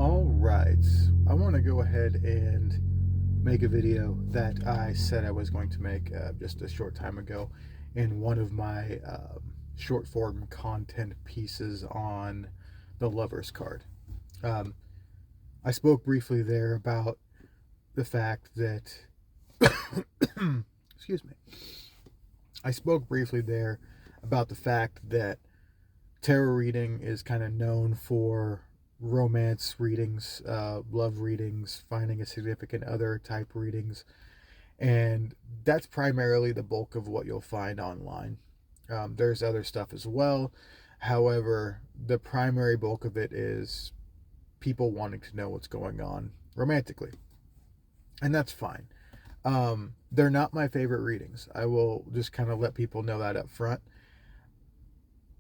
All right, I want to go ahead and make a video that I said I was going to make just a short time ago in one of my short form content pieces on the Lover's Card. Um, I spoke briefly there about the fact that, excuse me, I spoke briefly there about the fact that tarot reading is kind of known for romance readings, love readings, finding a significant other type readings, and that's primarily the bulk of what you'll find online. There's other stuff as well. However, the primary bulk of it is people wanting to know what's going on romantically, and that's fine. They're not my favorite readings. I will just kind of let people know that up front.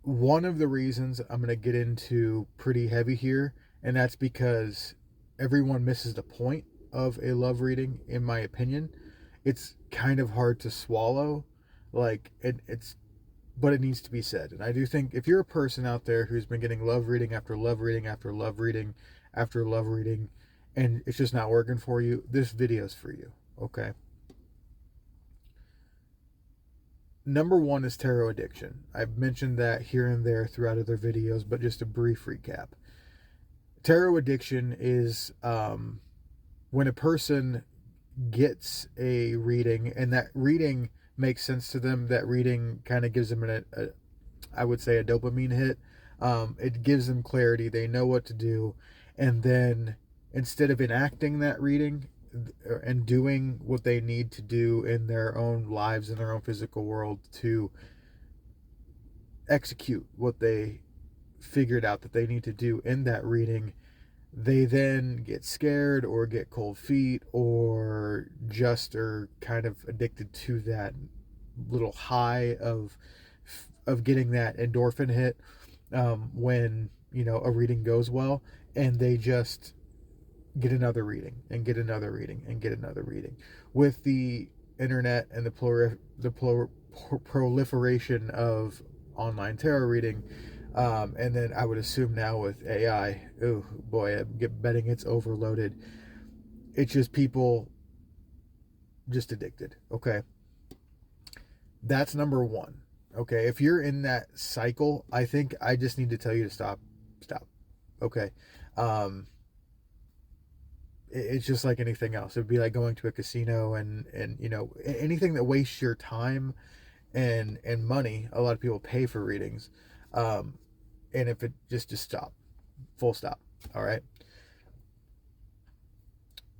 One of the reasons I'm going to get into pretty heavy here, and that's because everyone misses the point of a love reading, in my opinion. It's kind of hard to swallow, but it needs to be said. And I do think if you're a person out there who's been getting love reading after love reading after love reading after love reading, and it's just not working for you, this video's for you, okay? Number one is tarot addiction. I've mentioned that here and there throughout other videos, but just a brief recap. Tarot addiction is when a person gets a reading, and that reading makes sense to them. That reading kind of gives them I would say, a dopamine hit. It gives them clarity. They know what to do. And then instead of enacting that reading and doing what they need to do in their own lives, in their own physical world, to execute what they figured out that they need to do in that reading, they then get scared or get cold feet or just are kind of addicted to that little high of getting that endorphin hit when a reading goes well, and they just get another reading and get another reading and get another reading. With the internet and the proliferation of online tarot reading, and then I would assume now with AI, oh boy, I'm betting it's overloaded. It's just people just addicted. Okay, that's number one. Okay, if you're in that cycle, I think I just need to tell you to stop. Okay. It's just like anything else. It'd be like going to a casino and anything that wastes your time and money. A lot of people pay for readings, and if it just stop, full stop. All right.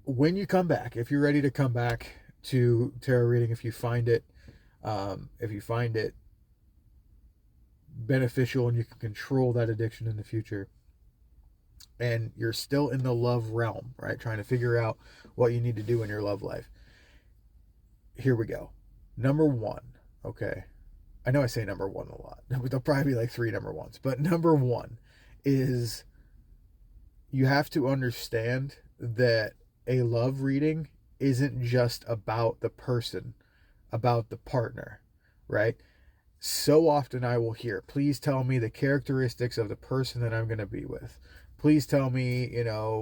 When you come back, if you're ready to come back to tarot reading, if you find it beneficial and you can control that addiction in the future, and you're still in the love realm, right? Trying to figure out what you need to do in your love life. Here we go. Number one, okay. I know I say number one a lot. There'll probably be like 3 number ones. But number one is you have to understand that a love reading isn't just about the person, about the partner, right? So often I will hear, please tell me the characteristics of the person that I'm going to be with. Please tell me,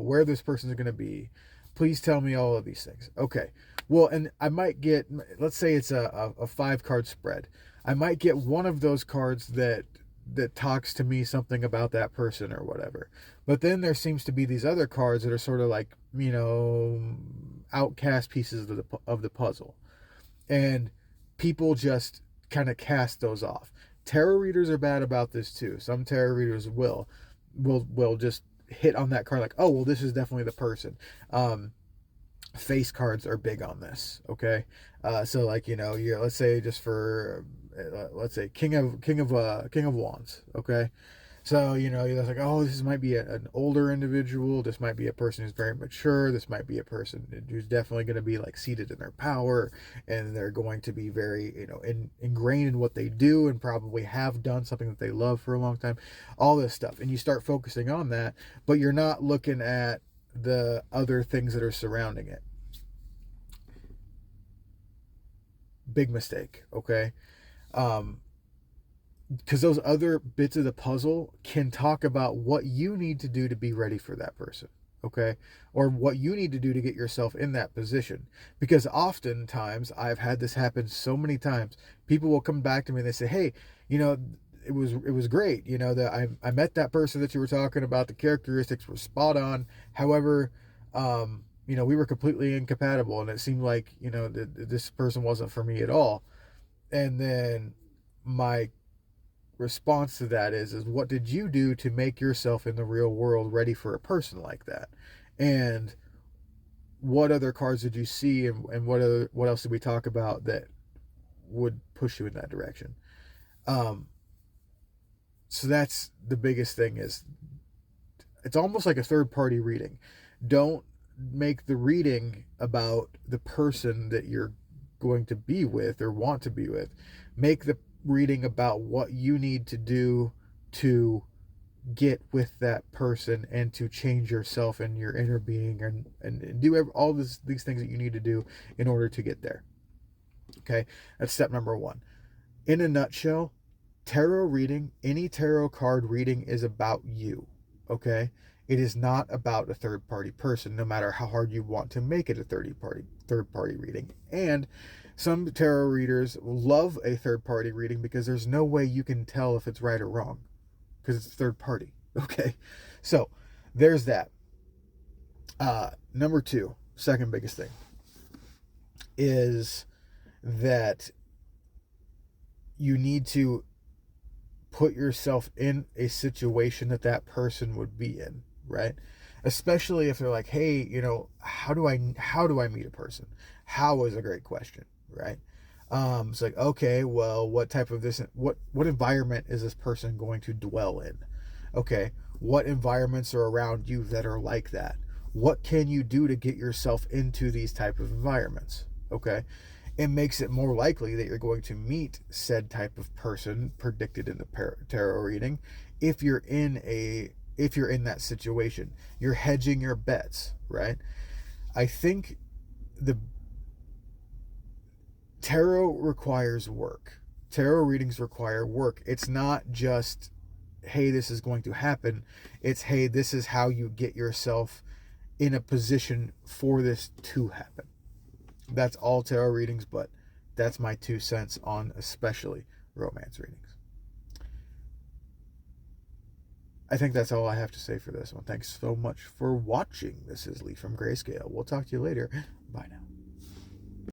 where this person is going to be. Please tell me all of these things. Okay. Well, and I might get, let's say it's a 5-card spread. I might get one of those cards that talks to me something about that person or whatever. But then there seems to be these other cards that are sort of like, outcast pieces of the puzzle. And people just kind of cast those off. Tarot readers are bad about this too. Some tarot readers will just hit on that card like, oh, well, this is definitely the person. Face cards are big on this. Okay. So like, let's say just for, let's say King of Wands. Okay. So, you're like, oh, this might be an older individual. This might be a person who's very mature. This might be a person who's definitely going to be like seated in their power, and they're going to be very, ingrained in what they do and probably have done something that they love for a long time, all this stuff. And you start focusing on that, but you're not looking at the other things that are surrounding it. Big mistake. Okay. Because those other bits of the puzzle can talk about what you need to do to be ready for that person. okay? Or what you need to do to get yourself in that position. Because oftentimes, I've had this happen so many times. People will come back to me and they say, "Hey, you know, it was great. You know, that I met that person that you were talking about. The characteristics were spot on. However, we were completely incompatible, and it seemed like, this person wasn't for me at all." And then my response to that is what did you do to make yourself in the real world ready for a person like that? And what other cards did you see, and what else did we talk about that would push you in that direction? Um, so that's the biggest thing. Is it's almost like a third party reading. Don't make the reading about the person that you're going to be with or want to be with. Make the reading about what you need to do to get with that person and to change yourself and your inner being, and do all these things that you need to do in order to get there. Okay, that's step number one. In a nutshell, tarot reading, any tarot card reading, is about you. Okay, it is not about a third party person, no matter how hard you want to make it a third party reading. And some tarot readers love a third party reading because there's no way you can tell if it's right or wrong, because it's third party. Okay, so there's that. Number two, second biggest thing, is that you need to put yourself in a situation that that person would be in, right? Especially if they're like, "Hey, how do I meet a person?" How is a great question, right? It's like, okay, well, what type of what environment is this person going to dwell in? Okay, what environments are around you that are like that? What can you do to get yourself into these type of environments? Okay, it makes it more likely that you're going to meet said type of person predicted in the tarot reading if you're in that situation. You're hedging your bets, right? I think the tarot requires work. Tarot readings require work. It's not just, "Hey, this is going to happen." It's, "Hey, this is how you get yourself in a position for this to happen." That's all tarot readings, but that's my 2 cents on especially romance readings. I think that's all I have to say for this one. Thanks so much for watching. This is Lee from Grayscale. We'll talk to you later. Bye now.